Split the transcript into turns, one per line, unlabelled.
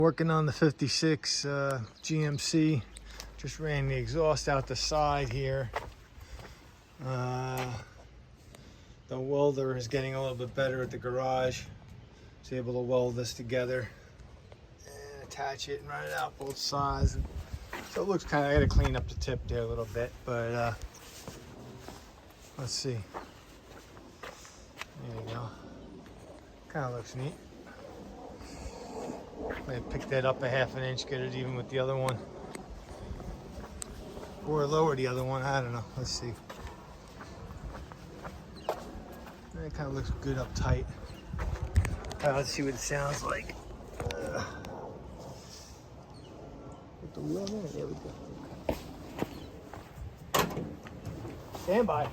Working on the 56 GMC. Just ran the exhaust out the side here. The welder is getting a little bit better at the garage. It's able to weld this together and attach it and run it out both sides. So it looks kind of, I gotta clean up the tip there a little bit, but let's see. There you go. Kind of looks neat. I'm gonna pick that up a half an inch, get it even with the other one. Or lower the other one, I don't know. Let's see. It kind of looks good up tight. Let's see what it sounds like. Put the wheel in, there we go. Stand by.